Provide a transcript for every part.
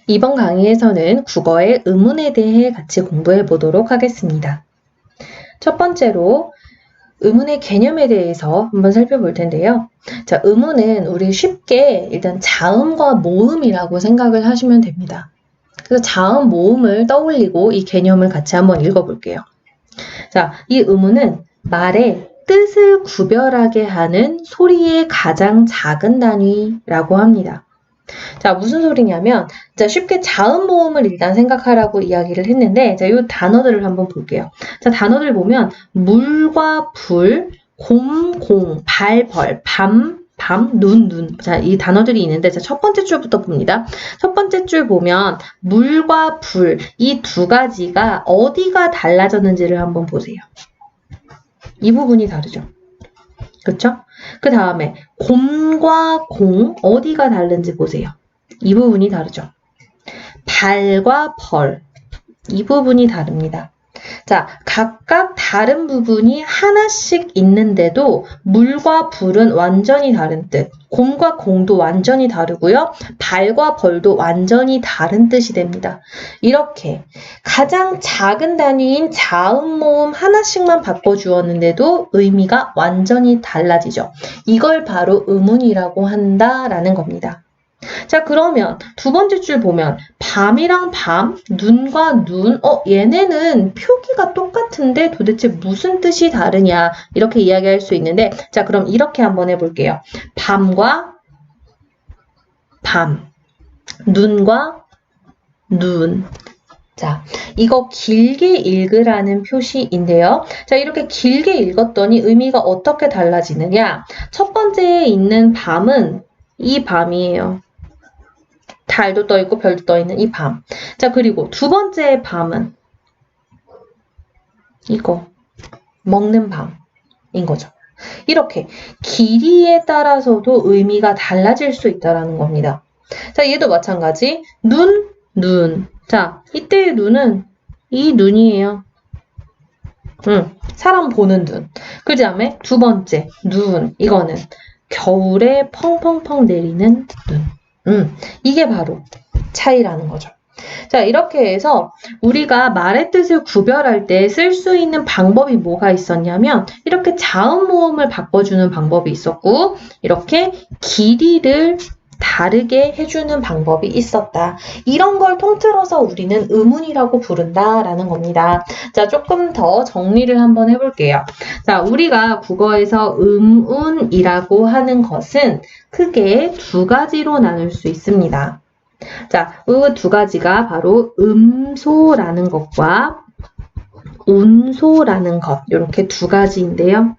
이번 강의에서는 국어의 의문에 대해 같이 공부해 보도록 하겠습니다. 첫 번째로 의문의 개념에 대해서 한번 살펴볼 텐데요. 자, 의문은 우리 쉽게 일단 자음과 모음이라고 생각을 하시면 됩니다. 그래서 자음, 모음을 떠올리고 이 개념을 같이 한번 읽어볼게요. 자, 이 의문은 말의 뜻을 구별하게 하는 소리의 가장 작은 단위라고 합니다. 자, 무슨 소리냐면, 자, 쉽게 자음 모음을 일단 생각하라고 이야기를 했는데, 자, 이 단어들을 한번 볼게요. 자, 단어들 보면, 물과 불, 곰, 공, 발, 벌, 밤, 눈. 자, 이 단어들이 있는데, 자, 첫 번째 줄부터 봅니다. 첫 번째 줄 보면, 물과 불, 이 두 가지가 어디가 달라졌는지를 한번 보세요. 이 부분이 다르죠. 그쵸? 그 다음에 곰과 공 어디가 다른지 보세요. 이 부분이 다르죠. 발과 벌 이 부분이 다릅니다. 자, 각각 다른 부분이 하나씩 있는데도 물과 불은 완전히 다른 뜻, 곰과 공도 완전히 다르고요. 발과 벌도 완전히 다른 뜻이 됩니다. 이렇게 가장 작은 단위인 자음, 모음 하나씩만 바꿔주었는데도 의미가 완전히 달라지죠. 이걸 바로 의문이라고 한다라는 겁니다. 자, 그러면 두 번째 줄 보면 밤이랑 밤, 눈과 눈, 얘네는 표기가 똑같은데 도대체 무슨 뜻이 다르냐 이렇게 이야기할 수 있는데, 자, 그럼 이렇게 한번 해볼게요. 밤과 밤, 눈과 눈. 자, 이거 길게 읽으라는 표시인데요. 자, 이렇게 길게 읽었더니 의미가 어떻게 달라지느냐? 첫 번째에 있는 밤은 이 밤이에요. 달도 떠 있고 별도 떠 있는 이 밤. 자, 그리고 두 번째 밤은 이거 먹는 밤인 거죠. 이렇게 길이에 따라서도 의미가 달라질 수 있다는 겁니다. 자, 얘도 마찬가지. 눈. 자, 이때의 눈은 이 눈이에요. 사람 보는 눈. 그 다음에 두 번째 눈. 이거는 겨울에 펑펑펑 내리는 눈. 이게 바로 차이라는 거죠. 자, 이렇게 해서 우리가 말의 뜻을 구별할 때 쓸 수 있는 방법이 뭐가 있었냐면, 이렇게 자음 모음을 바꿔주는 방법이 있었고, 이렇게 길이를 다르게 해주는 방법이 있었다. 이런 걸 통틀어서 우리는 의문이라고 부른다라는 겁니다. 자, 조금 더 정리를 한번 해볼게요. 자, 우리가 국어에서 의문이라고 하는 것은 크게 두 가지로 나눌 수 있습니다. 자, 이 두 가지가 바로 음소라는 것과 운소라는 것, 이렇게 두 가지인데요.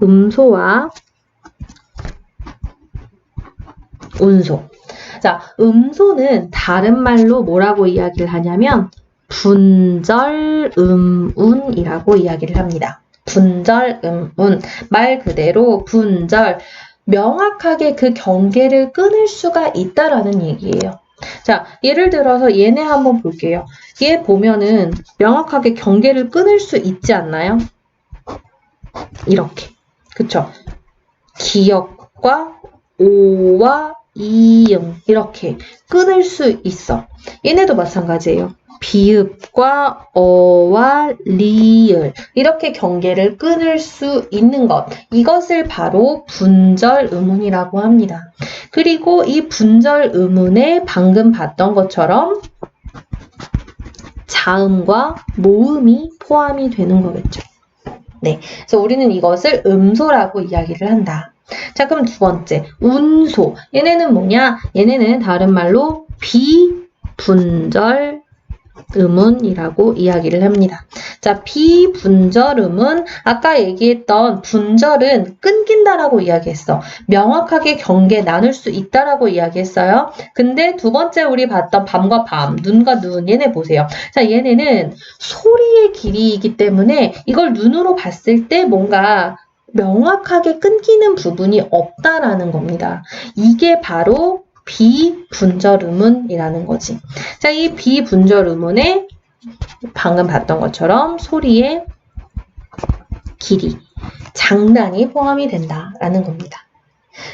음소와 운소. 자, 음소는 다른 말로 뭐라고 이야기를 하냐면 분절음운이라고 이야기를 합니다. 분절음운. 말 그대로 분절. 명확하게 그 경계를 끊을 수가 있다라는 얘기예요. 자, 예를 들어서 얘네 한번 볼게요. 얘 보면은 명확하게 경계를 끊을 수 있지 않나요? 이렇게. 그쵸? 기역과 오와 이응 이렇게 끊을 수 있어. 얘네도 마찬가지예요. 비읍과 어와 리을 이렇게 경계를 끊을 수 있는 것, 이것을 바로 분절 의문이라고 합니다. 그리고 이 분절 의문에 방금 봤던 것처럼 자음과 모음이 포함이 되는 거겠죠. 네, 그래서 우리는 이것을 음소라고 이야기를 한다. 자, 그럼 두 번째, 운소. 얘네는 뭐냐? 얘네는 다른 말로 비분절 음운이라고 이야기를 합니다. 자, 비분절음은 아까 얘기했던 분절은 끊긴다라고 이야기했어. 명확하게 경계 나눌 수 있다라고 이야기했어요. 근데 두 번째 우리 봤던 밤과 밤, 눈과 눈, 얘네 보세요. 자, 얘네는 소리의 길이이기 때문에 이걸 눈으로 봤을 때 뭔가 명확하게 끊기는 부분이 없다라는 겁니다. 이게 바로 비분절음운이라는 거지. 자, 이 비분절음운에 방금 봤던 것처럼 소리의 길이, 장단이 포함이 된다라는 겁니다.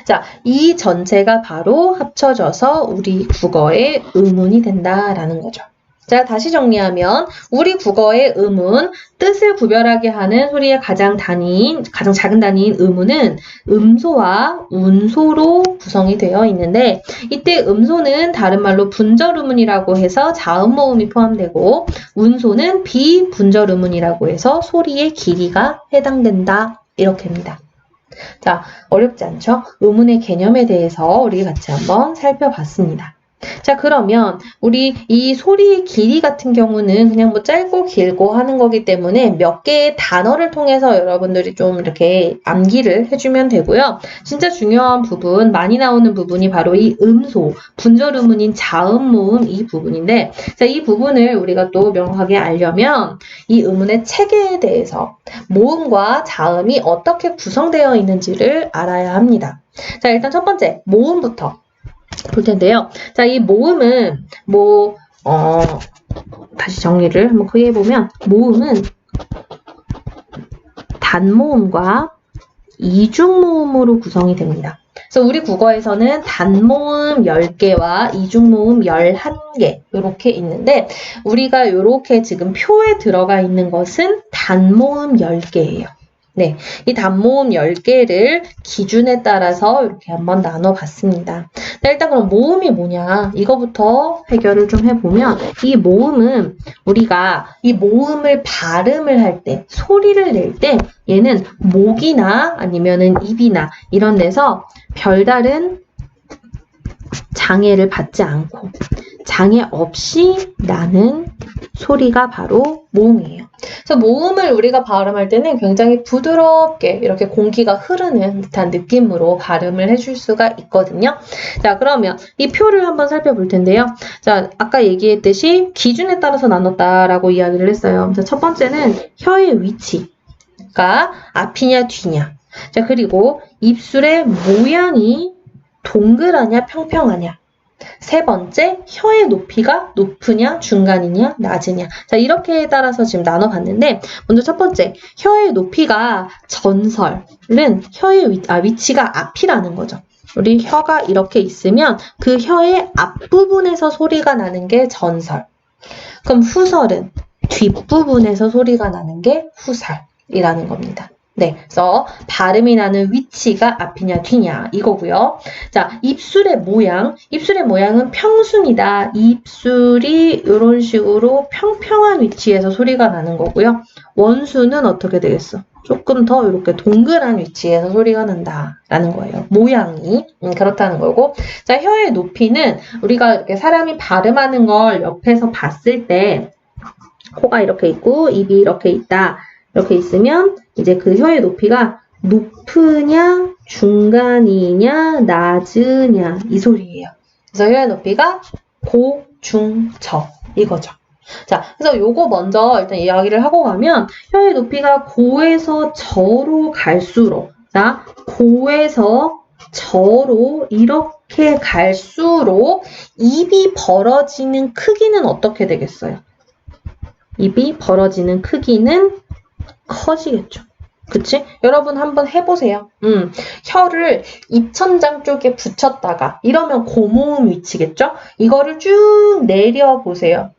자, 이 전체가 바로 합쳐져서 우리 국어의 음운이 된다라는 거죠. 자, 다시 정리하면 우리 국어의 음운, 뜻을 구별하게 하는 소리의 가장 작은 단위인 음운은 음소와 운소로 구성이 되어 있는데 이때 음소는 다른 말로 분절음운이라고 해서 자음모음이 포함되고 운소는 비분절음운이라고 해서 소리의 길이가 해당된다. 이렇게입니다. 자, 어렵지 않죠? 음운의 개념에 대해서 우리 같이 한번 살펴봤습니다. 자, 그러면 우리 이 소리의 길이 같은 경우는 그냥 뭐 짧고 길고 하는 거기 때문에 몇 개의 단어를 통해서 여러분들이 좀 이렇게 암기를 해주면 되고요. 진짜 중요한 부분, 많이 나오는 부분이 바로 이 음소, 분절음운인 자음모음 이 부분인데, 자, 이 부분을 우리가 또 명확하게 알려면 이 음운의 체계에 대해서 모음과 자음이 어떻게 구성되어 있는지를 알아야 합니다. 자, 일단 첫 번째, 모음부터 볼 텐데요. 자, 이 모음은 다시 정리를 한번 크게 해보면 모음은 단모음과 이중모음으로 구성이 됩니다. 그래서 우리 국어에서는 단모음 10개와 이중모음 11개 이렇게 있는데 우리가 이렇게 지금 표에 들어가 있는 것은 단모음 10개예요. 네, 이 단모음 10개를 기준에 따라서 이렇게 한번 나눠봤습니다. 자, 일단 그럼 모음이 뭐냐 이거부터 해결을 좀 해보면 이 모음은 우리가 이 모음을 발음을 할 때 소리를 낼 때 얘는 목이나 아니면은 입이나 이런 데서 별다른 장애를 받지 않고 장애 없이 나는 소리가 바로 모음이에요. 그래서 모음을 우리가 발음할 때는 굉장히 부드럽게 이렇게 공기가 흐르는 듯한 느낌으로 발음을 해줄 수가 있거든요. 자, 그러면 이 표를 한번 살펴볼 텐데요. 자, 아까 얘기했듯이 기준에 따라서 나눴다라고 이야기를 했어요. 자, 첫 번째는 혀의 위치가 앞이냐 뒤냐. 자, 그리고 입술의 모양이 동그라냐 평평하냐. 세 번째, 혀의 높이가 높으냐, 중간이냐, 낮으냐. 자, 이렇게 따라서 지금 나눠봤는데, 먼저 첫 번째, 혀의 높이가 전설은 혀의 위치가 앞이라는 거죠. 우리 혀가 이렇게 있으면 그 혀의 앞부분에서 소리가 나는 게 전설. 그럼 후설은 뒷부분에서 소리가 나는 게 후설이라는 겁니다. 네, 그래서 발음이 나는 위치가 앞이냐 뒤냐 이거고요. 자, 입술의 모양은 평순이다. 입술이 이런 식으로 평평한 위치에서 소리가 나는 거고요. 원수는 어떻게 되겠어? 조금 더 이렇게 동그란 위치에서 소리가 난다라는 거예요. 모양이 그렇다는 거고. 자, 혀의 높이는 우리가 이렇게 사람이 발음하는 걸 옆에서 봤을 때 코가 이렇게 있고 입이 이렇게 있다. 이렇게 있으면 이제 그 혀의 높이가 높으냐, 중간이냐, 낮으냐 이 소리예요. 그래서 혀의 높이가 고, 중, 저 이거죠. 자, 그래서 요거 먼저 일단 이야기를 하고 가면 혀의 높이가 고에서 저로 갈수록 자, 고에서 저로 이렇게 갈수록 입이 벌어지는 크기는 어떻게 되겠어요? 입이 벌어지는 크기는 커지겠죠. 그치? 여러분 한번 해보세요. 혀를 입천장 쪽에 붙였다가 이러면 고모음 위치겠죠? 이거를 쭉 내려보세요.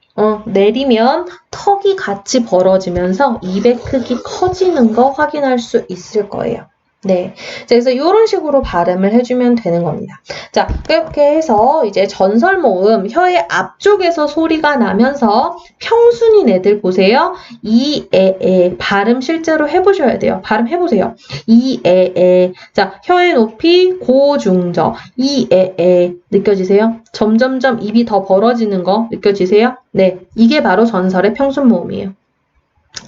내리면 턱이 같이 벌어지면서 입의 크기 커지는 거 확인할 수 있을 거예요. 네. 그래서 이런 식으로 발음을 해주면 되는 겁니다. 자, 그렇게 해서 이제 전설모음, 혀의 앞쪽에서 소리가 나면서 평순인 애들 보세요. 이, 에, 발음 실제로 해보셔야 돼요. 발음 해보세요. 이, 에. 자, 혀의 높이, 고, 중, 저. 이, 에. 느껴지세요? 점점점 입이 더 벌어지는 거 느껴지세요? 네. 이게 바로 전설의 평순모음이에요.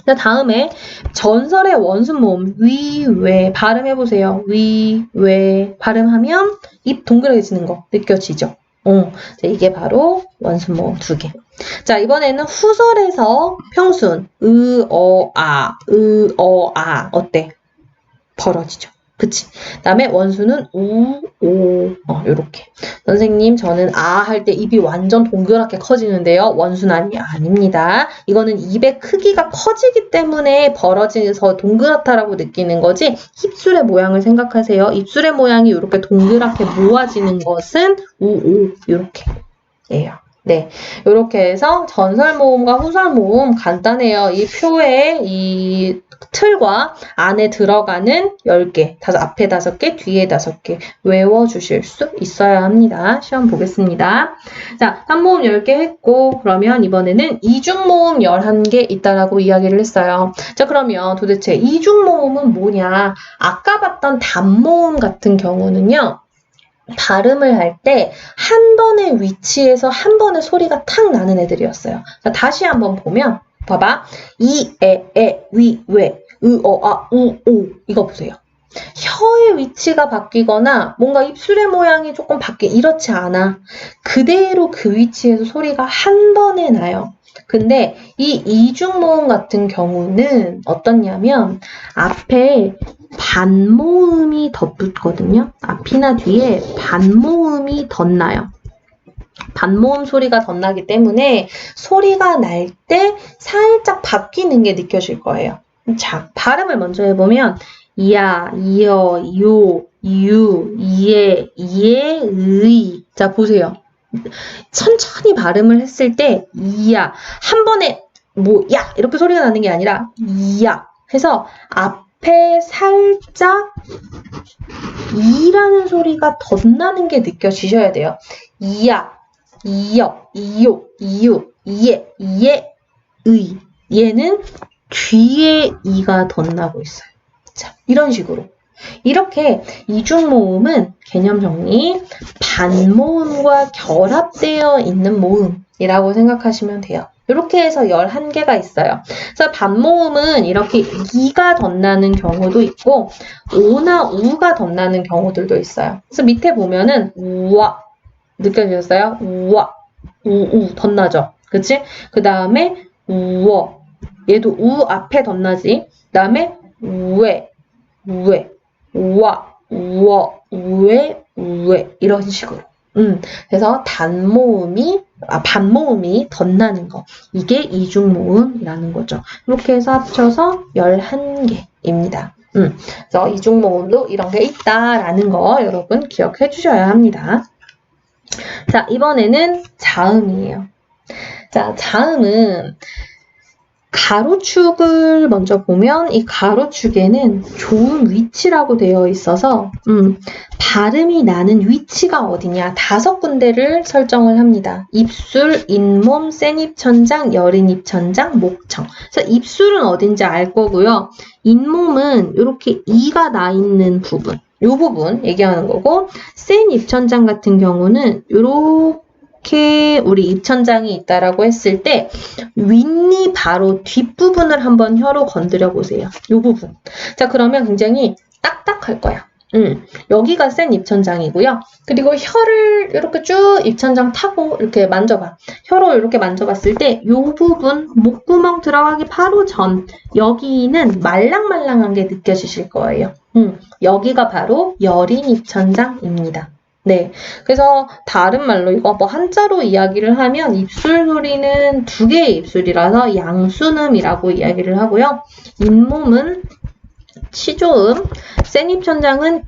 자, 다음에 전설의 원순모음 위, 왜 발음해보세요. 위, 왜 발음하면 입 동그래지는 거 느껴지죠? 자, 이게 바로 원순모음 2개. 자, 이번에는 후설에서 평순 으, 어, 아 어때? 벌어지죠. 그치? 그다음에 원수는 우, 오, 요렇게. 선생님, 저는 아 할 때 입이 완전 동그랗게 커지는데요. 원수는 아닙니다. 이거는 입의 크기가 커지기 때문에 벌어져서 동그랗다라고 느끼는 거지, 입술의 모양을 생각하세요. 입술의 모양이 이렇게 동그랗게 모아지는 것은 우, 오, 요렇게. 예요. 네, 이렇게 해서 전설 모음과 후설 모음 간단해요. 이 표에 이 틀과 안에 들어가는 10개, 앞에 5개, 뒤에 5개 외워주실 수 있어야 합니다. 시험 보겠습니다. 자, 한모음 10개 했고, 그러면 이번에는 이중모음 11개 있다라고 이야기를 했어요. 자, 그러면 도대체 이중모음은 뭐냐? 아까 봤던 단모음 같은 경우는요, 발음을 할 때 한 번의 위치에서 한 번의 소리가 탁 나는 애들이었어요. 자, 다시 한번 보면 봐봐. 이, 에, 위, 왜, 으, 아, 우, 오 이거 보세요. 혀의 위치가 바뀌거나 뭔가 입술의 모양이 조금 이렇지 않아. 그대로 그 위치에서 소리가 한 번에 나요. 근데 이 이중모음 같은 경우는 어떻냐면 앞에 반모음이 덧붙거든요. 앞이나 뒤에 반모음이 덧나요. 반모음 소리가 덧나기 때문에 소리가 날 때 살짝 바뀌는 게 느껴질 거예요. 자, 발음을 먼저 해보면 이야, 이어, 이오, 이유, 이에, 이에, 의. 자, 보세요. 천천히 발음을 했을 때 이야, 한 번에 뭐 야 이렇게 소리가 나는 게 아니라 이야 해서 앞에 살짝 이라는 소리가 덧나는 게 느껴지셔야 돼요. 이야, 이여, 이요, 이유, 이에, 이에, 의. 얘는 뒤에 이가 덧나고 있어요. 자, 이런 식으로. 이렇게 이중모음은 개념 정리, 반모음과 결합되어 있는 모음이라고 생각하시면 돼요. 이렇게 해서 11개가 있어요. 그래서 반모음은 이렇게 이가 덧나는 경우도 있고 오나 우가 덧나는 경우들도 있어요. 그래서 밑에 보면은 우와 느껴지셨어요? 우와 우우 덧나죠. 그치? 그 다음에 우어 얘도 우 앞에 덧나지. 그 다음에 우에 우에 우와, 우어, 우에, 우에 이런 식으로. 그래서 반모음이 덧나는 거. 이게 이중모음이라는 거죠. 이렇게 해서 합쳐서 11개입니다. 그래서 이중모음도 이런 게 있다라는 거 여러분 기억해 주셔야 합니다. 자, 이번에는 자음이에요. 자, 자음은 가로축을 먼저 보면 이 가로축에는 좋은 위치라고 되어 있어서 발음이 나는 위치가 어디냐 5군데를 설정을 합니다. 입술, 잇몸, 센 입천장, 여린 입천장, 목청. 그래서 입술은 어딘지 알 거고요. 잇몸은 이렇게 이가 나 있는 부분. 이 부분 얘기하는 거고 센 입천장 같은 경우는 이렇게 우리 입천장이 있다라고 했을 때 윗니 바로 뒷부분을 한번 혀로 건드려 보세요. 이 부분. 자, 그러면 굉장히 딱딱할 거야. 여기가 센 입천장이고요. 그리고 혀를 이렇게 쭉 입천장 타고 이렇게 만져봐. 혀로 이렇게 만져봤을 때 이 부분, 목구멍 들어가기 바로 전 여기는 말랑말랑한 게 느껴지실 거예요. 여기가 바로 여린 입천장입니다. 네, 그래서 다른 말로 이거 뭐 한자로 이야기를 하면 입술 소리는 2개의 입술이라서 양수음이라고 이야기를 하고요. 잇몸은 치조음, 센 입천장은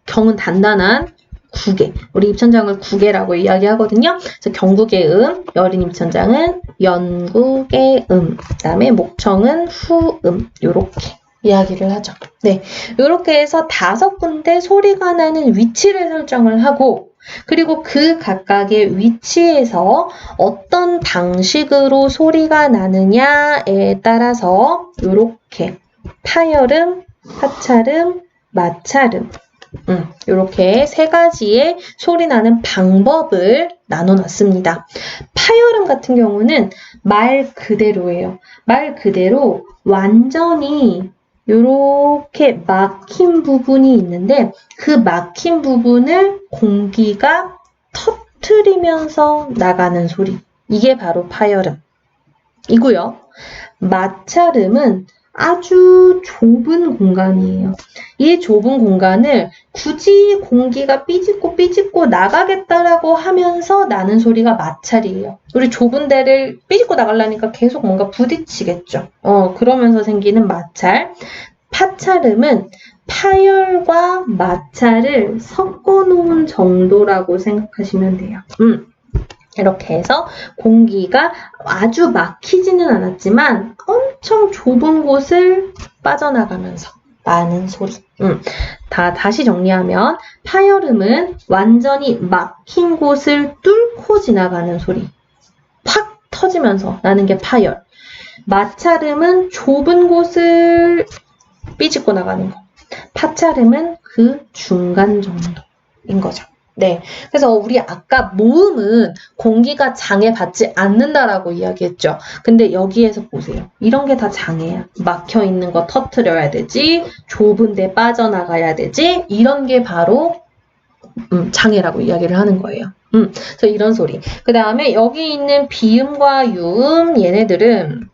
경은 단단한 구개. 우리 입천장을 구개라고 이야기하거든요. 그래서 경구개 여린 입천장은 연구개 그다음에 목청은 후음. 요렇게 이야기를 하죠. 네, 이렇게 해서 5군데 소리가 나는 위치를 설정을 하고 그리고 그 각각의 위치에서 어떤 방식으로 소리가 나느냐에 따라서 이렇게 파열음, 하찰음, 마찰음 이렇게 3가지의 소리 나는 방법을 나눠놨습니다. 파열음 같은 경우는 말 그대로예요. 말 그대로 완전히 이렇게 막힌 부분이 있는데 그 막힌 부분을 공기가 터트리면서 나가는 소리. 이게 바로 파열음이고요. 마찰음은 아주 좁은 공간이에요. 이 좁은 공간을 굳이 공기가 삐짓고 나가겠다라고 하면서 나는 소리가 마찰이에요. 우리 좁은 데를 삐짓고 나가려니까 계속 뭔가 부딪히겠죠. 그러면서 생기는 마찰. 파찰음은 파열과 마찰을 섞어 놓은 정도라고 생각하시면 돼요. 이렇게 해서 공기가 아주 막히지는 않았지만 엄청 좁은 곳을 빠져나가면서 나는 소리. 다시 정리하면 파열음은 완전히 막힌 곳을 뚫고 지나가는 소리. 팍 터지면서 나는 게 파열. 마찰음은 좁은 곳을 삐집고 나가는 거. 파찰음은 그 중간 정도인 거죠. 네. 그래서 우리 아까 모음은 공기가 장애받지 않는다라고 이야기했죠. 근데 여기에서 보세요. 이런 게 다 장애야. 막혀 있는 거 터트려야 되지. 좁은 데 빠져나가야 되지. 이런 게 바로 장애라고 이야기를 하는 거예요. 그래서 이런 소리. 그 다음에 여기 있는 비음과 유음 얘네들은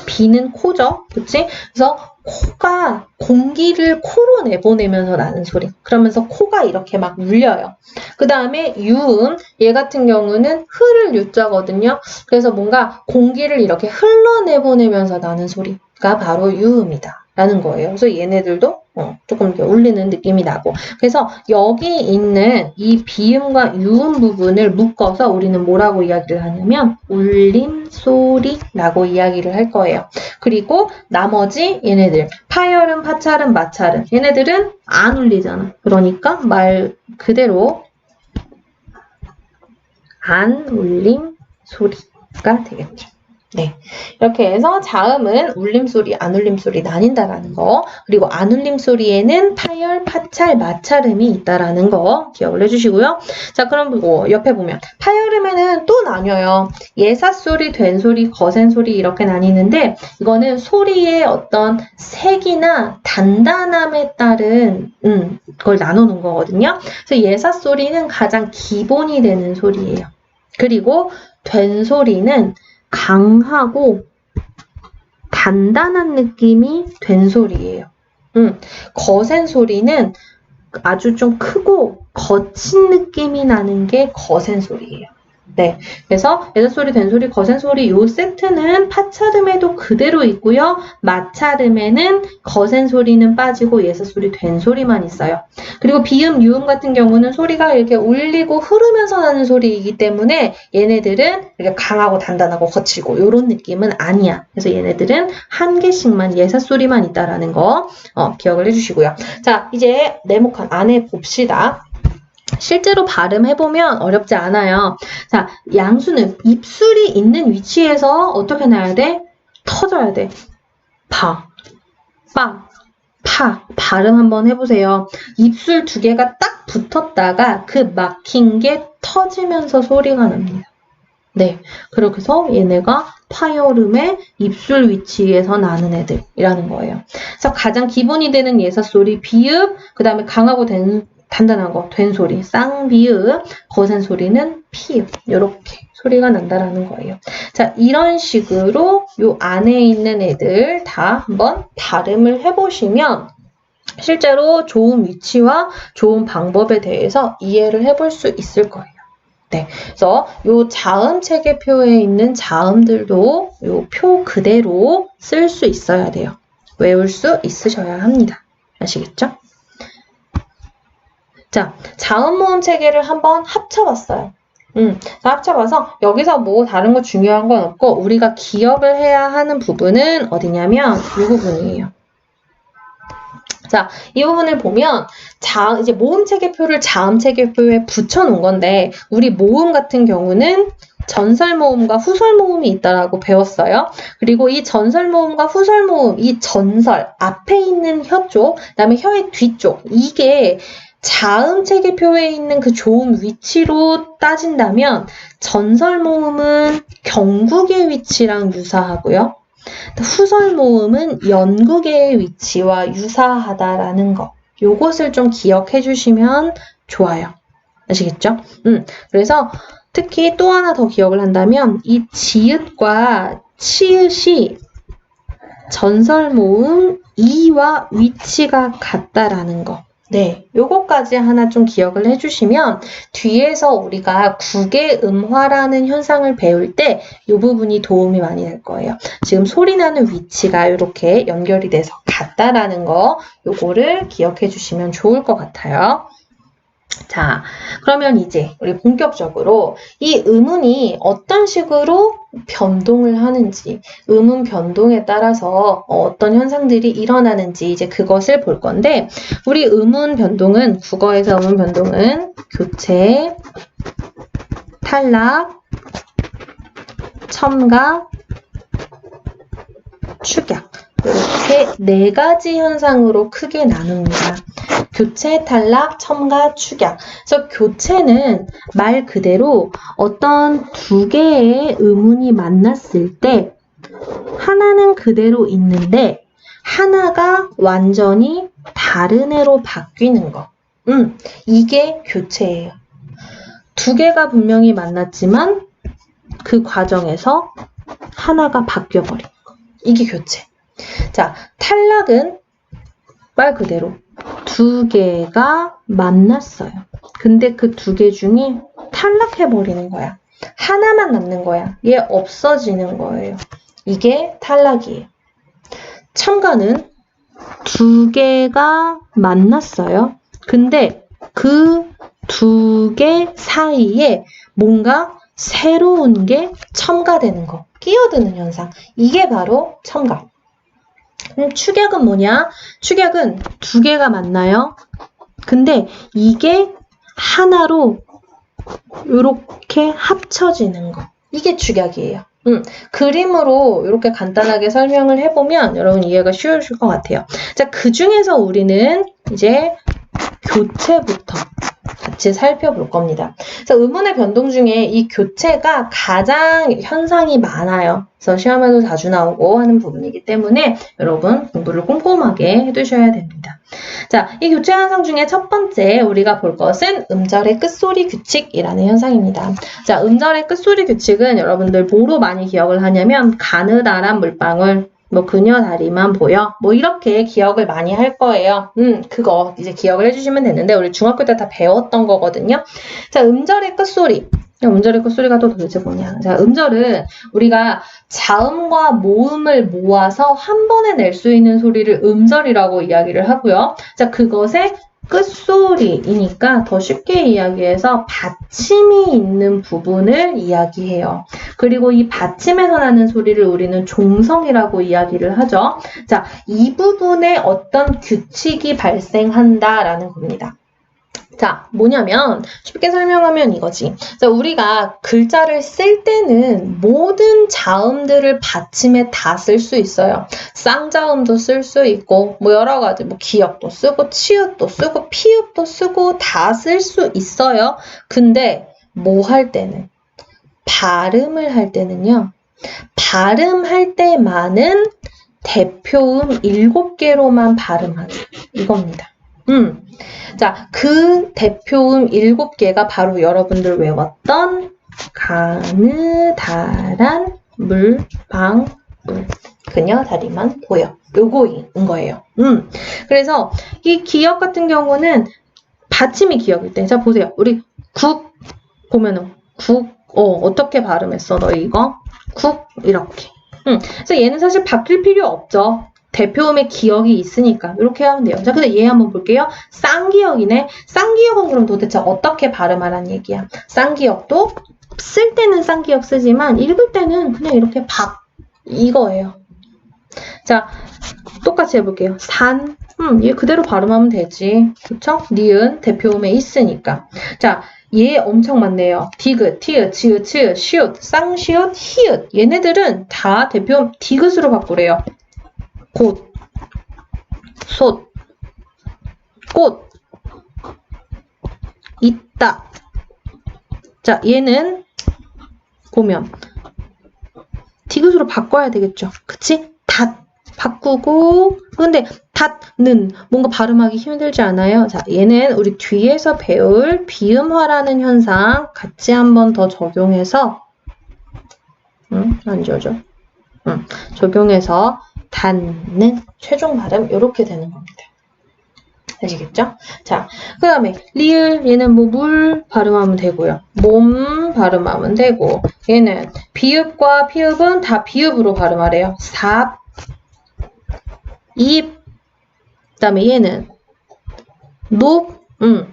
비는 코죠. 그치? 그래서 코가 공기를 코로 내보내면서 나는 소리. 그러면서 코가 이렇게 막 울려요. 그 다음에 유음, 얘 같은 경우는 흐를 유자거든요. 그래서 뭔가 공기를 이렇게 흘러내보내면서 나는 소리가 바로 유음이다. 라는 거예요. 그래서 얘네들도 조금 이렇게 울리는 느낌이 나고. 그래서 여기 있는 이 비음과 유음 부분을 묶어서 우리는 뭐라고 이야기를 하냐면 울림소리라고 이야기를 할 거예요. 그리고 나머지 얘네들 파열음, 파찰음, 마찰음 얘네들은 안 울리잖아. 그러니까 말 그대로 안 울림 소리가 되겠죠. 네, 이렇게 해서 자음은 울림소리, 안 울림소리 나뉜다라는 거, 그리고 안 울림소리에는 파열, 파찰, 마찰음이 있다라는 거 기억을 해주시고요. 자, 그럼 옆에 보면 파열음에는 또 나뉘어요. 예사소리, 된소리, 거센소리 이렇게 나뉘는데 이거는 소리의 어떤 색이나 단단함에 따른 그걸 나누는 거거든요. 그래서 예사소리는 가장 기본이 되는 소리예요. 그리고 된소리는 강하고 단단한 느낌이 된 소리예요. 거센 소리는 아주 좀 크고 거친 느낌이 나는 게 거센 소리예요. 네, 그래서 예사소리, 된소리, 거센소리 요 세트는 파찰음에도 그대로 있고요. 마찰음에는 거센소리는 빠지고 예사소리, 된소리만 있어요. 그리고 비음, 유음 같은 경우는 소리가 이렇게 울리고 흐르면서 나는 소리이기 때문에 얘네들은 이렇게 강하고 단단하고 거칠고 이런 느낌은 아니야. 그래서 얘네들은 한 개씩만 예사소리만 있다라는 거 기억을 해주시고요. 자, 이제 네모칸 안에 봅시다. 실제로 발음해보면 어렵지 않아요. 자, 양수는 입술이 있는 위치에서 어떻게 나야 돼? 터져야 돼. 파, 빠, 파. 발음 한번 해보세요. 입술 두 개가 딱 붙었다가 그 막힌 게 터지면서 소리가 납니다. 네, 그래서 얘네가 파열음의 입술 위치에서 나는 애들이라는 거예요. 그래서 가장 기본이 되는 예사소리, 비읍, 그 다음에 강하고 단단한 거, 된 소리, 쌍비읍, 거센 소리는 피읍, 이렇게 소리가 난다라는 거예요. 자, 이런 식으로 요 안에 있는 애들 다 한번 발음을 해보시면 실제로 좋은 위치와 좋은 방법에 대해서 이해를 해볼 수 있을 거예요. 네, 그래서 요 자음 체계표에 있는 자음들도 요 표 그대로 쓸 수 있어야 돼요. 외울 수 있으셔야 합니다. 아시겠죠? 자, 자음 모음 체계를 한번 합쳐봤어요. 합쳐봐서 여기서 뭐 다른 거 중요한 건 없고 우리가 기억을 해야 하는 부분은 어디냐면 이 부분이에요. 자, 이 부분을 보면 이제 모음 체계표를 자음 체계표에 붙여놓은 건데 우리 모음 같은 경우는 전설 모음과 후설 모음이 있다라고 배웠어요. 그리고 이 전설 모음과 후설 모음, 이 전설 앞에 있는 혀 쪽, 그다음에 혀의 뒤쪽 이게 자음 체계표에 있는 그 좋은 위치로 따진다면 전설 모음은 경국의 위치랑 유사하고요. 후설 모음은 연국의 위치와 유사하다라는 거. 요것을 좀 기억해 주시면 좋아요. 아시겠죠? 그래서 특히 또 하나 더 기억을 한다면 이 지읒과 치읓이 전설모음 이와 위치가 같다라는 거. 네, 요거까지 하나 좀 기억을 해주시면 뒤에서 우리가 국외음화라는 현상을 배울 때 이 부분이 도움이 많이 될 거예요. 지금 소리 나는 위치가 이렇게 연결이 돼서 같다라는 거 요거를 기억해 주시면 좋을 것 같아요. 자, 그러면 이제 우리 본격적으로 이 음운이 어떤 식으로 변동을 하는지, 음운 변동에 따라서 어떤 현상들이 일어나는지 이제 그것을 볼 건데, 우리 음운 변동은, 국어에서 음운 변동은 교체, 탈락, 첨가, 축약 이렇게 네 가지 현상으로 크게 나눕니다. 교체, 탈락, 첨가, 축약. 그래서 교체는 말 그대로 어떤 두 개의 음운이 만났을 때 하나는 그대로 있는데 하나가 완전히 다른 애로 바뀌는 거. 이게 교체예요. 두 개가 분명히 만났지만 그 과정에서 하나가 바뀌어버리는 거. 이게 교체. 자, 탈락은 말 그대로 두 개가 만났어요. 근데 그 두 개 중에 탈락해버리는 거야. 하나만 남는 거야. 얘 없어지는 거예요. 이게 탈락이에요. 첨가는 두 개가 만났어요. 근데 그 두 개 사이에 뭔가 새로운 게 첨가되는 거. 끼어드는 현상. 이게 바로 첨가. 축약은 뭐냐? 축약은 두 개가 만나요. 근데 이게 하나로 이렇게 합쳐지는 거. 이게 축약이에요. 그림으로 이렇게 간단하게 설명을 해보면 여러분 이해가 쉬우실 것 같아요. 자, 그 중에서 우리는 이제 교체부터 같이 살펴볼 겁니다. 그래서 음운의 변동 중에 이 교체가 가장 현상이 많아요. 그래서 시험에도 자주 나오고 하는 부분이기 때문에 여러분 공부를 꼼꼼하게 해두셔야 됩니다. 자, 이 교체 현상 중에 첫 번째 우리가 볼 것은 음절의 끝소리 규칙이라는 현상입니다. 자, 음절의 끝소리 규칙은 여러분들 뭐로 많이 기억을 하냐면 가느다란 물방울, 뭐 그녀 다리만 보여, 뭐 이렇게 기억을 많이 할 거예요. 그거 이제 기억을 해주시면 되는데 우리 중학교 때 다 배웠던 거거든요. 자, 음절의 끝소리. 음절의 끝소리가 또 도대체 뭐냐? 자, 음절은 우리가 자음과 모음을 모아서 한 번에 낼 수 있는 소리를 음절이라고 이야기를 하고요. 자, 그것의 끝소리이니까 더 쉽게 이야기해서 받침이 있는 부분을 이야기해요. 그리고 이 받침에서 나는 소리를 우리는 종성이라고 이야기를 하죠. 자, 이 부분에 어떤 규칙이 발생한다라는 겁니다. 자, 뭐냐면 쉽게 설명하면 이거지. 자, 우리가 글자를 쓸 때는 모든 자음들을 받침에 다 쓸 수 있어요. 쌍자음도 쓸 수 있고 뭐 여러 가지 뭐 기역도 쓰고 치읓도 쓰고 피읍도 쓰고 다 쓸 수 있어요. 근데 뭐 할 때는 발음을 할 때는요. 발음할 때만은 대표음 7개로만 발음하기 이겁니다. 자, 그 대표음 7개가 바로 여러분들 외웠던 가느다란 물방울 그녀 다리만 보여. 요거인 거예요. 그래서 이 기역 같은 경우는 받침이 기역일 때. 자, 보세요. 우리 국 보면은 국 어떻게 발음했어? 너 이거? 국 이렇게. 그래서 얘는 사실 바뀔 필요 없죠. 대표음의 기역이 있으니까 이렇게 하면 돼요. 자, 근데 얘 한번 볼게요. 쌍기역이네. 쌍기역은 그럼 도대체 어떻게 발음하라는 얘기야? 쌍기역도 쓸 때는 쌍기역 쓰지만 읽을 때는 그냥 이렇게 이거예요. 자, 똑같이 해볼게요. 산, 얘 그대로 발음하면 되지. 그쵸? 니은 대표음에 있으니까. 자, 얘 엄청 많네요. 디귿, 티읕, 지읒, 치읓, 시읒, 쌍시읒, 히읗. 얘네들은 다 대표음 디귿으로 바꾸래요. 곧, 솥, 꽃, 있다. 자, 얘는 보면 디귿으로 바꿔야 되겠죠. 그치? 닷 바꾸고 근데 닷는 뭔가 발음하기 힘들지 않아요? 자, 얘는 우리 뒤에서 배울 비음화라는 현상 같이 한번 더 적용해서 안 지워져. 적용해서 닿는 최종 발음 이렇게 되는 겁니다. 아시겠죠? 자, 그 다음에 리을 얘는 뭐 물 발음하면 되고요. 몸 발음하면 되고 얘는 비읍과 피읍은 다 비읍으로 발음하래요. 삽, 입, 그 다음에 얘는 높,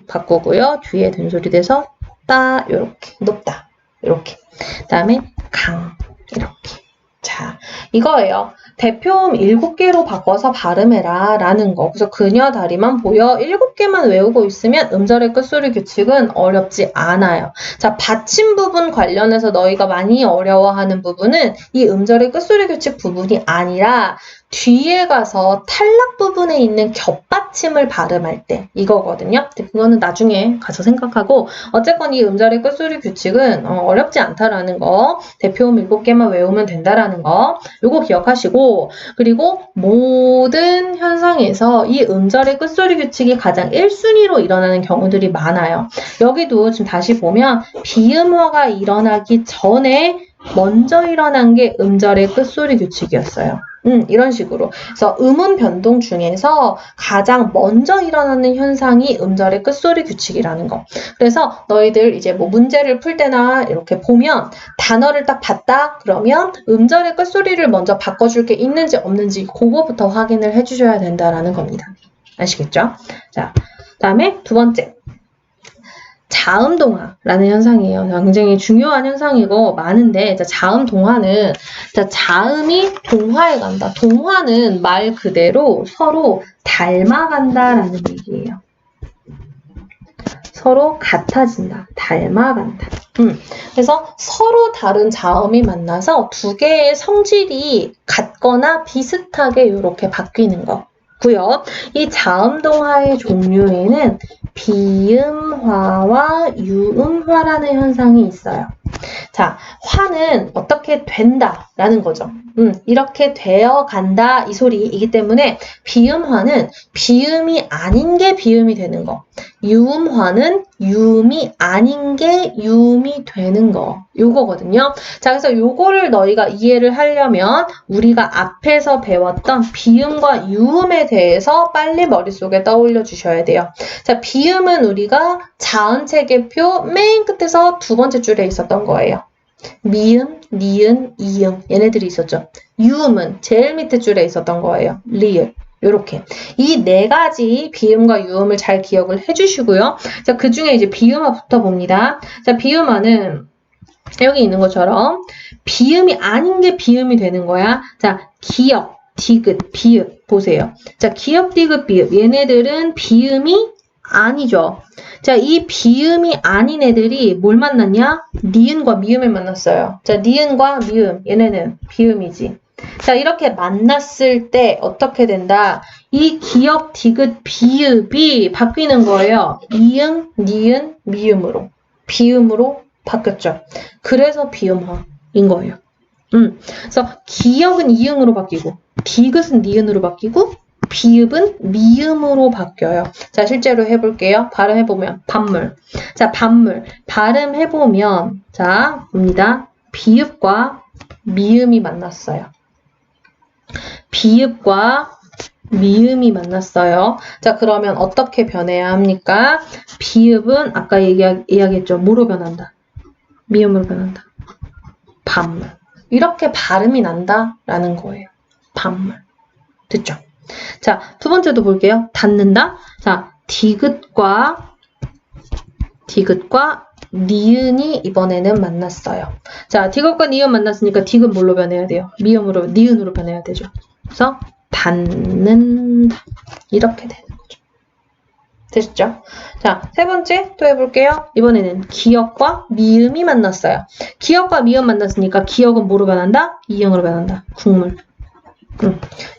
바꾸고요. 뒤에 된소리 돼서 따 요렇게 높다 요렇게 그 다음에 강 이렇게 자 이거예요. 대표음 7개로 바꿔서 발음해라 라는 거. 그래서 그녀 다리만 보여 7개만 외우고 있으면 음절의 끝소리 규칙은 어렵지 않아요. 자, 받침 부분 관련해서 너희가 많이 어려워하는 부분은 이 음절의 끝소리 규칙 부분이 아니라 뒤에 가서 탈락 부분에 있는 겹받침을 발음할 때 이거거든요. 그거는 나중에 가서 생각하고 어쨌건 이 음절의 끝소리 규칙은 어렵지 않다라는 거, 대표음 7개만 외우면 된다라는 거 요거 기억하시고 그리고 모든 현상에서 이 음절의 끝소리 규칙이 가장 1순위로 일어나는 경우들이 많아요. 여기도 지금 다시 보면 비음화가 일어나기 전에 먼저 일어난 게 음절의 끝소리 규칙이었어요. 이런 식으로. 그래서 음운 변동 중에서 가장 먼저 일어나는 현상이 음절의 끝소리 규칙이라는 거. 그래서 너희들 이제 뭐 문제를 풀 때나 이렇게 보면 단어를 딱 봤다? 그러면 음절의 끝소리를 먼저 바꿔줄 게 있는지 없는지 그거부터 확인을 해주셔야 된다라는 겁니다. 아시겠죠? 자, 다음에 두 번째. 자음동화라는 현상이에요. 굉장히 중요한 현상이고 많은데 자음동화는 자음이 동화에 간다. 동화는 말 그대로 서로 닮아간다라는 얘기예요. 서로 같아진다. 닮아간다. 그래서 서로 다른 자음이 만나서 두 개의 성질이 같거나 비슷하게 이렇게 바뀌는 거고요. 이 자음동화의 종류에는 비음화와 유음화라는 현상이 있어요. 자, 화는 어떻게 된다라는 거죠. 이렇게 되어 간다 이 소리이기 때문에 비음화는 비음이 아닌 게 비음이 되는 거. 유음화는 유음이 아닌 게 유음이 되는 거. 요거거든요. 자, 그래서 요거를 너희가 이해를 하려면 우리가 앞에서 배웠던 비음과 유음에 대해서 빨리 머릿속에 떠올려 주셔야 돼요. 자, 비음은 우리가 자음체계표 맨 끝에서 두 번째 줄에 있었던 거예요. 미음, 니은, 이음 얘네들이 있었죠. 유음은 제일 밑에 줄에 있었던 거예요. 리을. 요렇게. 이 네 가지 비음과 유음을 잘 기억을 해주시고요. 자, 그 중에 이제 비음화부터 봅니다. 자, 비음화는 여기 있는 것처럼 비음이 아닌 게 비음이 되는 거야. 자, 기역, 디귿, 비읍 보세요. 자, 기역, 디귿, 비읍 얘네들은 비음이 아니죠. 자, 이 비음이 아닌 애들이 뭘 만났냐? 니은과 미음을 만났어요. 자, 니은과 미음 얘네는 비음이지. 자, 이렇게 만났을 때 어떻게 된다? 이 기역, 디귿, 비읍이 바뀌는 거예요. 이응, 니은, 미음으로. 비음으로 바뀌었죠. 그래서 비음화인 거예요. 그래서 기역은 이응으로 바뀌고, 디귿은 니은으로 바뀌고, 비읍은 미음으로 바뀌어요. 자, 실제로 해볼게요. 발음해보면, 반물. 자, 반물. 발음해보면, 자, 봅니다. 비읍과 미음이 만났어요. 비읍과 미음이 만났어요. 자, 그러면 어떻게 변해야 합니까? 비읍은 아까 이야기했죠. 뭐로 변한다? 미음으로 변한다. 반물. 이렇게 발음이 난다라는 거예요. 반물. 됐죠? 자, 두 번째도 볼게요. 닿는다. 자, 디귿과 니은이 이번에는 만났어요. 자, 디귿과 니은 만났으니까 디귿 뭘로 변해야 돼요? 미음으로, 니은으로 변해야 되죠. 그래서 닿는다. 이렇게 되는 거죠. 되셨죠? 자, 세 번째 또 해볼게요. 이번에는 기역과 미음이 만났어요. 기역과 미음 만났으니까 기역은 뭐로 변한다? 이응으로 변한다. 국물.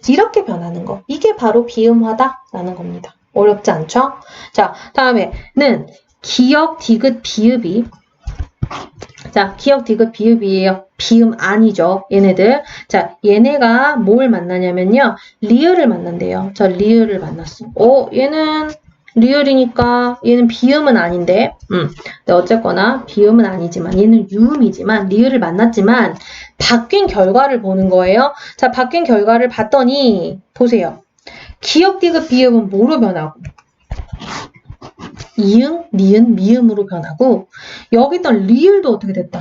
이렇게 변하는 거. 이게 바로 비음화다라는 겁니다. 어렵지 않죠? 자, 다음에는 기역, 디귿, 비읍이 자, 기역, 디귿, 비읍이에요. 비음 아니죠. 얘네들. 자, 얘네가 뭘 만나냐면요. 리을을 만난대요. 자, 리을을 만났어. 얘는 리을이니까 얘는 비음은 아닌데 근데 어쨌거나 비음은 아니지만 얘는 유음이지만 리을을 만났지만 바뀐 결과를 보는 거예요. 자, 바뀐 결과를 봤더니 보세요. 기역, 디귿, 비음은 뭐로 변하고 이응, 니은, 미음으로 변하고 여기 있던 리을도 어떻게 됐다?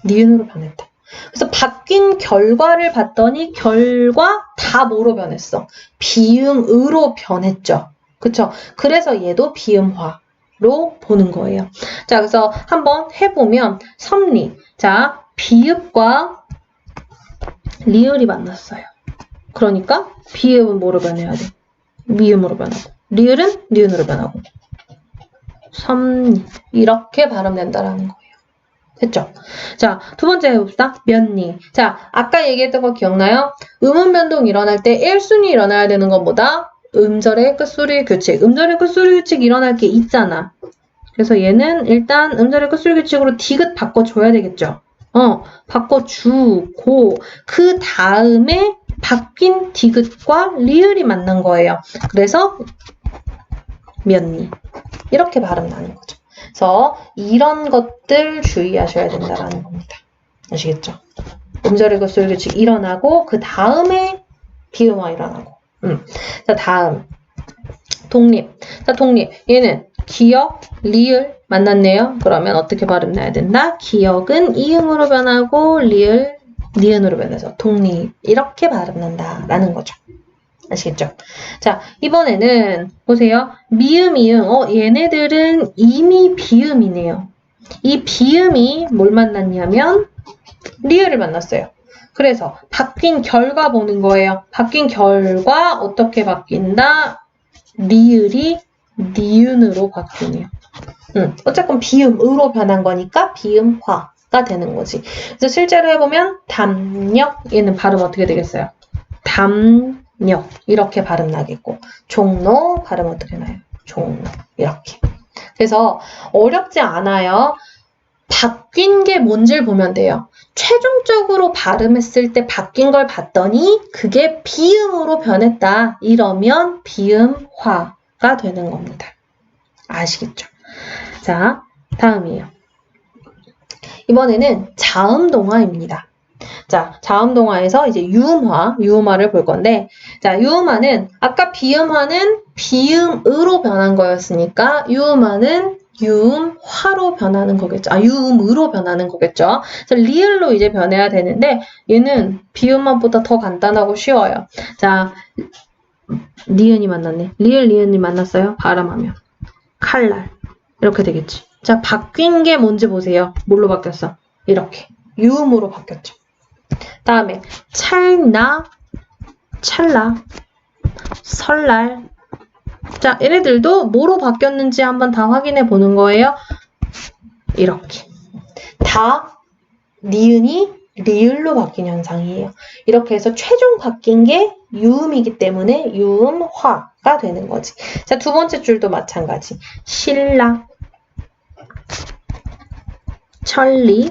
니은으로 변했다. 그래서 바뀐 결과를 봤더니 결과 다 뭐로 변했어? 비음으로 변했죠. 그쵸? 그래서 얘도 비음화로 보는 거예요. 자, 그래서 한번 해보면 섭리. 자, 비읍과 리을이 만났어요. 그러니까 비읍은 뭐로 변해야 돼? 미음으로 변하고 리을은 니은으로 변하고 섭리. 이렇게 발음된다라는 거예요. 됐죠? 자, 두 번째 해봅시다. 면리. 자, 아까 얘기했던 거 기억나요? 음운 변동 일어날 때 1순위 일어나야 되는 것보다 음절의 끝소리 규칙. 음절의 끝소리 규칙 일어날 게 있잖아. 그래서 얘는 일단 음절의 끝소리 규칙으로 디귿 바꿔줘야 되겠죠? 바꿔주고 그 다음에 바뀐 디귿과 리을이 만난 거예요. 그래서 면리. 이렇게 발음 나는 거죠. 그래서 이런 것들 주의하셔야 된다라는 겁니다. 아시겠죠? 음절의 끝소리 규칙 일어나고 그 다음에 비음화 일어나고. 자, 다음 독립. 자, 독립. 얘는 기역, 리을 만났네요. 그러면 어떻게 발음 나야 된다? 기역은 이응으로 변하고 리을, 니은으로 변해서 독립. 이렇게 발음 난다라는 거죠. 아시겠죠? 자, 이번에는 보세요. 미음, 이응. 얘네들은 이미 비음이네요. 이 비음이 뭘 만났냐면 리을을 만났어요. 그래서 바뀐 결과 보는 거예요. 바뀐 결과 어떻게 바뀐다? 리을이 니은으로 바뀌네요. 어쨌건 비음으로 변한 거니까 비음화가 되는 거지. 그래서 실제로 해보면 담력, 얘는 발음 어떻게 되겠어요? 담력 이렇게 발음 나겠고 종로 발음 어떻게 나요? 종로 이렇게. 그래서 어렵지 않아요. 바뀐 게 뭔지를 보면 돼요. 최종적으로 발음했을 때 바뀐 걸 봤더니 그게 비음으로 변했다. 이러면 비음화가 되는 겁니다. 아시겠죠? 자, 다음이에요. 이번에는 자음동화입니다. 자, 자음동화에서 이제 유음화를 볼 건데, 자, 유음화는 아까 비음화는 비음으로 변한 거였으니까 유음화는 유음화로 변하는 거겠죠. 유음으로 변하는 거겠죠. 그래서 리을로 이제 변해야 되는데 얘는 비음화보다 더 간단하고 쉬워요. 자, 니은이 만났네. 리을, 니은이 만났어요. 발음하면 칼날 이렇게 되겠지. 자, 바뀐 게 뭔지 보세요. 뭘로 바뀌었어? 이렇게 유음으로 바뀌었죠. 다음에 찰나, 찰나, 설날. 자, 얘네들도 뭐로 바뀌었는지 한번 다 확인해 보는 거예요. 이렇게. 다 니은이 리을로 바뀐 현상이에요. 이렇게 해서 최종 바뀐 게 유음이기 때문에 유음화가 되는 거지. 자, 두 번째 줄도 마찬가지. 신라, 천리,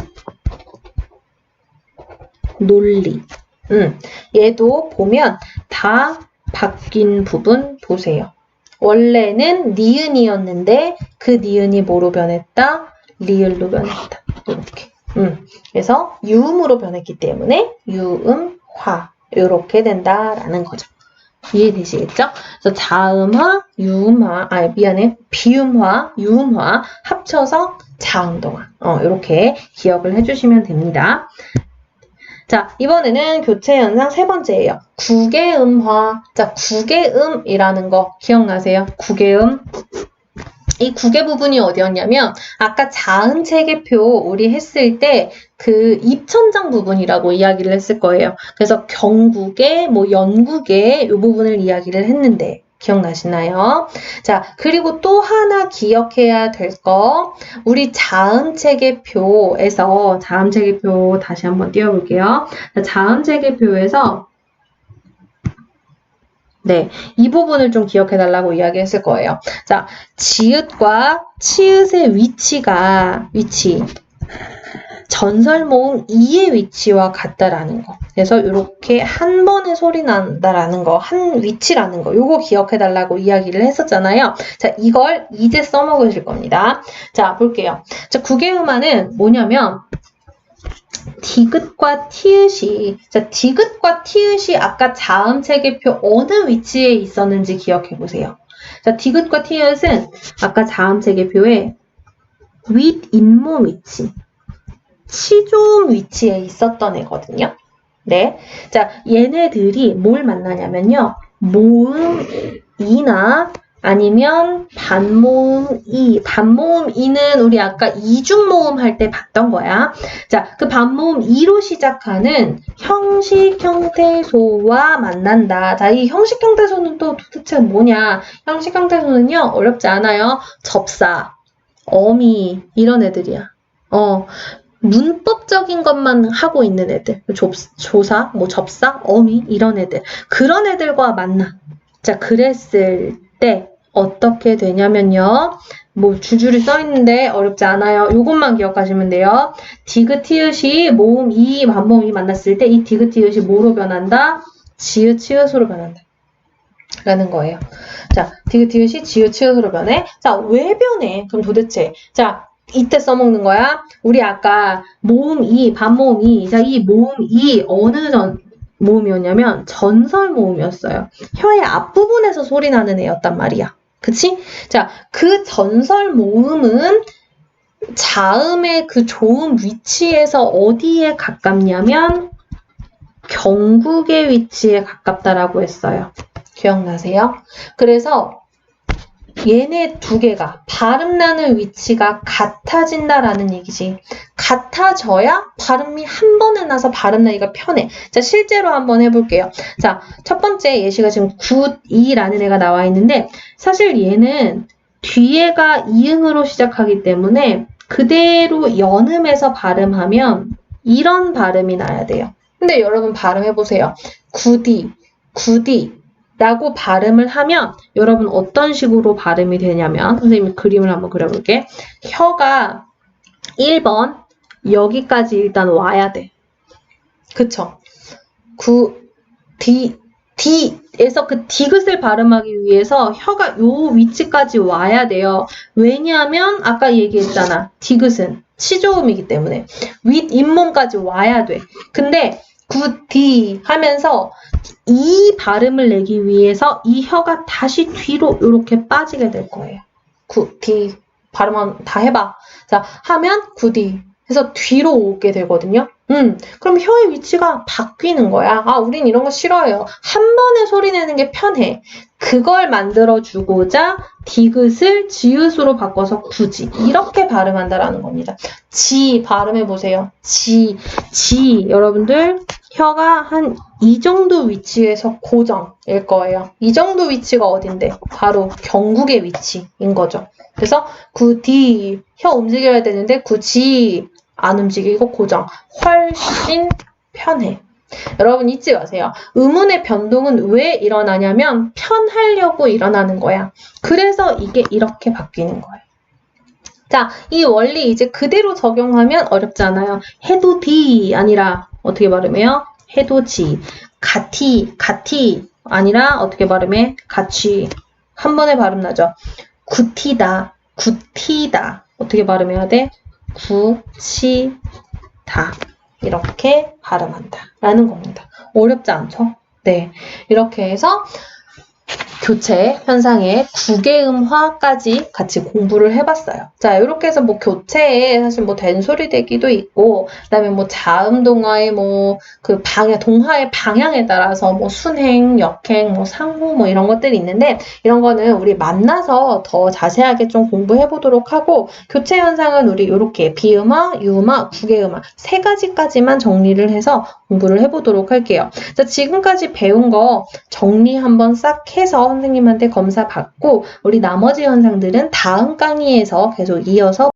논리. 얘도 보면 다 바뀐 부분 보세요. 원래는 니은이었는데 그 니은이 뭐로 변했다? 리을로 변했다. 이렇게. 그래서 유음으로 변했기 때문에 유음화. 이렇게 된다라는 거죠. 이해되시겠죠? 그래서 자음화, 유음화, 비음화, 유음화 합쳐서 자음동화. 이렇게 기억을 해주시면 됩니다. 자, 이번에는 교체 현상 세 번째예요. 구개음화. 자, 구개음이라는 거 기억나세요? 구개음. 이 구개 부분이 어디였냐면 아까 자음 체계표 우리 했을 때 그 입천장 부분이라고 이야기를 했을 거예요. 그래서 경구개, 연구개 이 부분을 이야기를 했는데 기억나시나요? 자, 그리고 또 하나 기억해야 될 거 우리 자음 체계표에서 자음 체계표 다시 한번 띄워볼게요. 자음 체계표에서 네, 이 부분을 좀 기억해달라고 이야기했을 거예요. 자, 지읒과 치읒의 위치. 전설 모음 2의 위치와 같다라는 거. 그래서 이렇게 한 번에 소리 난다라는 거, 한 위치라는 거, 요거 기억해달라고 이야기를 했었잖아요. 자, 이걸 이제 써먹으실 겁니다. 자, 볼게요. 자, 국외음화는 뭐냐면 디귿과 티읕이, 자, 디귿과 티읕이 아까 자음 체계표 어느 위치에 있었는지 기억해 보세요. 자, 디귿과 티읕은 아까 자음 체계표에 윗 잇몸 위치, 치조음 위치에 있었던 애거든요. 네. 자, 얘네들이 뭘 만나냐면요. 모음 이나 아니면 반모음 이. 반모음 이는 우리 아까 이중모음 할 때 봤던 거야. 자, 그 반모음 이로 시작하는 형식 형태소와 만난다. 자, 이 형식 형태소는 또 도대체 뭐냐? 형식 형태소는요, 어렵지 않아요. 접사, 어미, 이런 애들이야. 문법적인 것만 하고 있는 애들. 조사, 뭐 접사, 어미, 이런 애들. 그런 애들과 만나. 자, 그랬을 때 어떻게 되냐면요. 뭐 줄줄이 써있는데 어렵지 않아요. 요것만 기억하시면 돼요. 디귿, 티읕이 모음 이, 반모음이 만났을 때 이 디귿, 티읕이 뭐로 변한다? 지읒, 치읒으로 변한다. 라는 거예요. 자, 디귿, 티읕이 지읒, 치읒으로 변해. 자, 왜 변해? 그럼 도대체. 자, 이때 써먹는 거야. 우리 아까 모음 이, 반모음 이. 자, 이 모음 이 어느 모음이었냐면 전설 모음이었어요. 혀의 앞부분에서 소리 나는 애였단 말이야. 그치? 자, 그 전설 모음은 자음의 그 조음 위치에서 어디에 가깝냐면 경국의 위치에 가깝다라고 했어요. 기억나세요? 그래서 얘네 두 개가 발음 나는 위치가 같아진다라는 얘기지. 같아져야 발음이 한 번에 나서 발음 나기가 편해. 자, 실제로 한번 해볼게요. 자, 첫 번째 예시가 지금 9이라는 애가 나와 있는데 사실 얘는 뒤에가 이응으로 시작하기 때문에 그대로 연음해서 발음하면 이런 발음이 나야 돼요. 근데 여러분 발음해보세요. 구디 라고 발음을 하면 여러분 어떤 식으로 발음이 되냐면 선생님이 그림을 한번 그려볼게. 혀가 1번 여기까지 일단 와야 돼. 그쵸? 디에서 그 디귿을 발음하기 위해서 혀가 요 위치까지 와야 돼요. 왜냐하면 아까 얘기했잖아. 디귿은 치조음이기 때문에 윗 잇몸까지 와야 돼. 근데 굿디 하면서 이 발음을 내기 위해서 이 혀가 다시 뒤로 이렇게 빠지게 될 거예요. 굿디 발음 다 해봐. 자, 하면 굿디 해서 뒤로 오게 되거든요. 그럼 혀의 위치가 바뀌는 거야. 아, 우린 이런 거 싫어해요. 한 번에 소리 내는 게 편해. 그걸 만들어주고자 디귿을 지읒으로 바꿔서 굳이 이렇게 발음한다라는 겁니다. 지 발음해보세요. 지 여러분들 혀가 한 이 정도 위치에서 고정일 거예요. 이 정도 위치가 어딘데? 바로 경국의 위치인 거죠. 그래서 굳이 혀 움직여야 되는데 굳이 안 움직이고 고정. 훨씬 편해. 여러분 잊지 마세요. 음운의 변동은 왜 일어나냐면 편하려고 일어나는 거야. 그래서 이게 이렇게 바뀌는 거예요. 자, 이 원리 이제 그대로 적용하면 어렵지 않아요. 해도 디 아니라 어떻게 발음해요? 해도지. 같이 아니라 어떻게 발음해? 같이. 한 번에 발음 나죠. 굿티다. 어떻게 발음해야 돼? 구치다. 이렇게 발음한다. 라는 겁니다. 어렵지 않죠? 네. 이렇게 해서 교체 현상의 구개음화까지 같이 공부를 해봤어요. 자, 이렇게 해서 뭐 교체에 사실 뭐 된소리대기도 있고, 그다음에 뭐 자음 동화의 뭐 그 동화의 방향에 따라서 뭐 순행, 역행, 뭐 상호 뭐 이런 것들이 있는데 이런 거는 우리 만나서 더 자세하게 좀 공부해 보도록 하고 교체 현상은 우리 이렇게 비음화, 유음화, 구개음화 세 가지까지만 정리를 해서 공부를 해보도록 할게요. 자, 지금까지 배운 거 정리 한번 싹 해서 선생님한테 검사 받고 우리 나머지 현상들은 다음 강의에서 계속 이어서